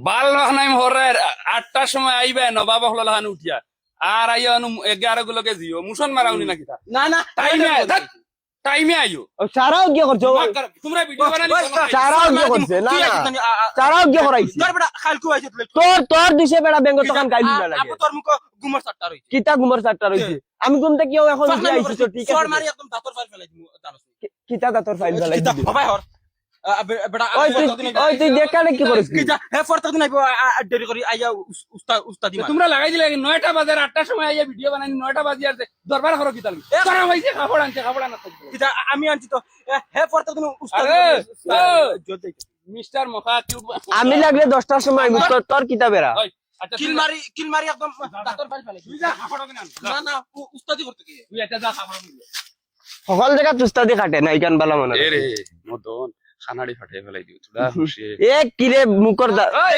বাল নাই হরে 8টার সময় আইবে নবাব হল হান উঠিয়া আর আইয়া 11 গুলোকে জিও মুসন মারাউনি নাকি তা না না টাইমে আইও চারাও গিয়ে করছো তোমরা ভিডিও বানানি চারাও গিয়ে করছে না না চারাও গিয়ে করাইছি তোর বেটা খালকু আইছে তোর দিছে বেড়া বেঙ্গ তখন গাইলি না লাগে আপু তোর মুখ গুমর চারটা রইছে কিতা ঘুমার চারটা রইছে আমি ঘুমতে কিও এখন উঠে আইছি তো ঠিক চড় আছে মারি একদম দাঁতর ফাইল ফেলাই দিমু জানোস কিতা দাতর ফাইল ফেলাই কিতা দিবি হবাই হর বেটা ওই তুই দেখালে কি করিস কিতা হে ফরতক দিন আইবো দেরি করি আইয়া উস্তাদি মার তোমরা লাগাই দিলে 9টা বাজে 8টার সময় আইয়া ভিডিও বানানি 9টা বাজে আর দরবার করো কি তালবি তোরা হইছে কাপড় আনছে কাপড় আনা কিতা আমি আনছি তো হে ফরতক দিন উস্তাদি আরে মিস্টার মখা কিউট আমি লাগলে 10টার সময় আইবো তোর কিতা বেড়া আচ্ছা কিল মারি একদম দাঁতর ফাইল ফেলাই তুই যা কাপড় কিনা না না উস্তাদি করতে কি তুই এটা যা কাপড় কিনা সকল জায়গা তুস্তাদি কাটে না ইকান বালা মনে এ রে মদন খানাড়ি ফাটাই ফেলাই দিও তোরা খুশি এ কিরে মুকর দা ওই